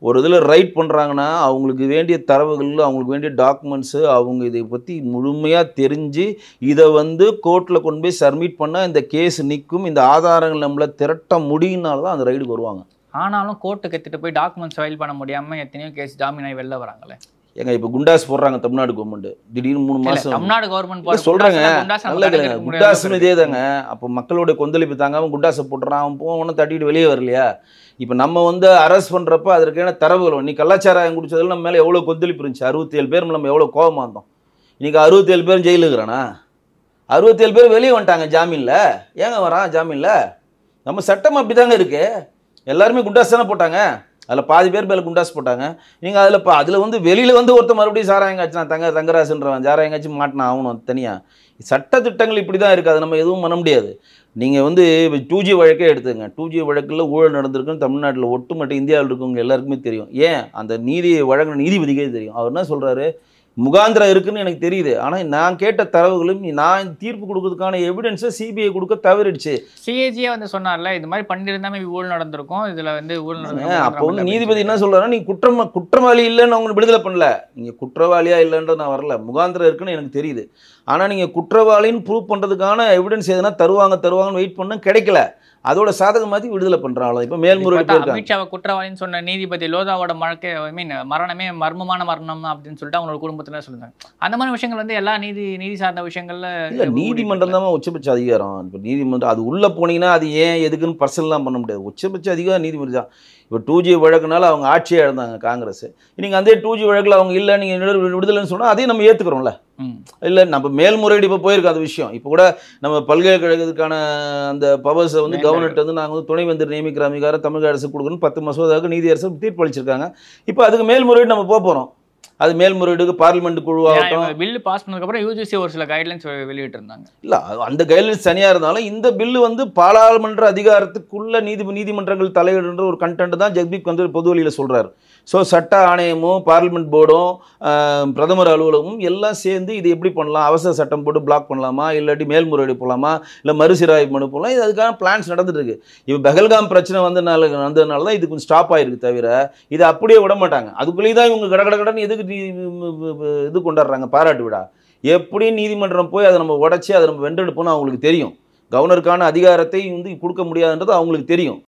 ஒரு இதில் ரைட் பண்ணுறாங்கன்னா அவங்களுக்கு வேண்டிய தரவுகள், அவங்களுக்கு வேண்டிய டாக்குமெண்ட்ஸு, அவங்க இதை பற்றி முழுமையாக தெரிஞ்சு இதை வந்து கோர்ட்டில் கொண்டு போய் சப்மிட் பண்ணால் இந்த கேஸ் நிற்கும், இந்த ஆதாரங்கள் நம்மளை திரட்ட முடியும்னால தான் அந்த ரைடுக்கு வருவாங்க. ஆனாலும் கோர்ட்டுக்கு எடுத்துகிட்டு போய் டாக்குமெண்ட்ஸ் ஃபைல் பண்ண முடியாமல் எத்தனையோ கேஸ் ஜாமீனாகி வெளில வராங்களே. ஏங்க இப்போ குண்டாஸ் போடுறாங்க தமிழ்நாடு கவர்மெண்ட், திடீர்னு 3 மாதம் தமிழ்நாடு கவர்மெண்ட் சொல்கிறாங்க. நல்ல குண்டாஸ்னு இதே தாங்க. அப்போ மக்களோட கொந்தளிப்பு தாங்காமல் குண்டாஸை போட்டுறான், அவன் போகணும் தட்டிட்டு வெளியே வரலையா? இப்போ நம்ம வந்து அரெஸ்ட் பண்ணுறப்ப அதற்கான தரவுகள், நீ கலாச்சாரம் குடிச்சதில் நம்ம மேலே எவ்வளோ கொந்தளிப்பு இருந்துச்சு. 67 பேர் நம்ம எவ்வளோ கோபமாக இருந்தோம். இன்றைக்கி 67 பேர் ஜெயிலுக்கு இருக்கிறானா? 67 பேர் வெளியே வந்துட்டாங்க ஜாமீனில். ஏங்க வரான் ஜாமீனில்? நம்ம சட்டம் அப்படி தாங்க இருக்குது. எல்லாருமே குண்டாஸ் தானே போட்டாங்க. அதில் பாதி பேர் மேலே குண்டாஸ் போட்டாங்க. நீங்கள் அதில் வந்து வெளியில் வந்து ஒருத்தர் மறுபடியும் சாராயங்காச்சுனா தங்கராசுன்றவன் சாராயங்காச்சும் மாட்டினா ஆகணும் தனியாக. சட்டத்திட்டங்கள் இப்படி தான் இருக்குது. அது நம்ம எதுவும் பண்ண முடியாது. நீங்கள் வந்து 2G வழக்கே எடுத்துங்க. 2G வழக்கில் ஊழல் நடந்திருக்குன்னு தமிழ்நாட்டில் ஒட்டுமொத்த இந்தியாவில் இருக்கவங்க எல்லாருக்குமே தெரியும். ஏன் அந்த நீதியை வழங்கின நீதிபதிக்கே தெரியும். அவர் என்ன சொல்கிறாரு, முகாந்திரம் இருக்குன்னு எனக்கு தெரியுது, ஆனால் நான் கேட்ட தரவுகளும் நான் தீர்ப்பு கொடுக்கறதுக்கான எவிடன்ஸை சிபிஐ கொடுக்க தவறிடுச்சு. சிஏஜியே வந்து சொன்னார்ல, இது மாதிரி பண்ணியிருந்தாமே ஊழல் நடந்திருக்கும், இதில் வந்து ஊழல் நடந்திருக்கும். அப்போ வந்து நீதிபதி என்ன சொல்கிறாருன்னா, நீ குற்றவாளி இல்லைன்னு அவங்க விடுதலை பண்ணல. நீங்கள் குற்றவாளியா இல்லைன்றது நான் வரல, முகாந்திரம் இருக்குன்னு எனக்கு தெரியுது. ஆனால் நீங்கள் குற்றவாளின்னு ப்ரூவ் பண்ணுறதுக்கான எவிடன்ஸ் எதுனா தருவாங்கன்னு வெயிட் பண்ண கிடைக்கல. அதோட சாதகமாத்தி விடுதலை பண்றாங்க. இப்போ மேல்முறையீடு அமித்ஷாவை குற்றவாளின்னு சொன்ன நீதிபதி லோதாவோட மரணமே மர்மமான மரணம் அப்படின்னு சொல்லிட்டு அவங்களோட குடும்பத்துல சொல்லுறாங்க. அந்த மாதிரி விஷயங்கள் வந்து எல்லா நீதி சார்ந்த விஷயங்கள்ல இல்ல, நீதிமன்றம் தான் உச்சபட்ச அதிகாரம். இப்போ நீதிமன்றம் அது உள்ள போனீங்கன்னா அது ஏன் எதுக்குன்னு பர்சனலாம் பண்ண முடியாது. உச்சபட்ச அதிகாரம் நீதிமன்றம் தான். இப்போ 2G வழக்குனால அவங்க ஆட்சியை இழந்தாங்க காங்கிரஸ். நீங்கள் அந்த 2G வழக்கில் அவங்க இல்லை நீங்கள் விடுதலைன்னு சொன்னால் அதையும் நம்ம ஏற்றுக்கிறோம்ல. இல்லை, நம்ம மேல்முறையீடு இப்போ போயிருக்கோம் அது விஷயம். இப்போ கூட நம்ம பல்கலைக்கழகத்துக்கான அந்த பவர்ஸை வந்து கவர்னர்கிட்ட வந்து நாங்கள் வந்து துணைவேந்தர் நியமிக்கிற அதிகாரம் தமிழக அரசு கொடுக்கணும்னு 10 மசோதாவுக்கு நீதி அரசு தீர்ப்பு அளிச்சிருக்காங்க. இப்போ அதுக்கு மேல்முறையீடு நம்ம போக போகிறோம். அது மேல்முறையீடுக்கு பார்லிமெண்ட் குழுவாகட்டும். பில்லு பாஸ் பண்ணதுக்கப்புறம் யூஜிசி ஒரு சில கைட்லைன்ஸ் வெளியிட்டு இருந்தாங்க. இல்லை, அந்த கைட்லைன்ஸ் தனியாக இருந்தாலும் இந்த பில்லு வந்து பாராளுமன்ற அதிகாரத்துக்குள்ள நீதிமன்றங்கள் தலையிடுன்ற ஒரு கண்டென்ட் தான் ஜெக்தீப் வந்து பொது வழியில் சொல்கிறார். ஸோ சட்ட ஆணையமும் பார்லிமெண்ட் போர்டும் பிரதமர் அலுவலகமும் எல்லாம் சேர்ந்து இது எப்படி பண்ணலாம், அவசர சட்டம் போட்டு பிளாக் பண்ணலாமா, இல்லாட்டி மேல்முறையீடு போகலாமா, இல்லை மறுசீராய்வு மனு போகலாம், இது அதுக்கான பிளான்ஸ் நடந்துட்டு இருக்கு. இப்போ பெஹல்காம் பிரச்சனை வந்ததுனால தான் இது கொஞ்சம் ஸ்டாப் ஆகிருக்கு. தவிர இதை அப்படியே விட மாட்டாங்க. அதுக்குள்ளேயே தான் இவங்க கடகடன்னு எதுக்கு இது கொண்டாடுறாங்க பாராட்டு விழா. எப்படியும் நீதிமன்றம் போய் அதை நம்ம உடச்சி அதை நம்ம வென்றெடுப்போம்னு அவங்களுக்கு தெரியும். கவர்னருக்கான அதிகாரத்தை வந்து கொடுக்க முடியாதுன்றது அவங்களுக்கு தெரியும்.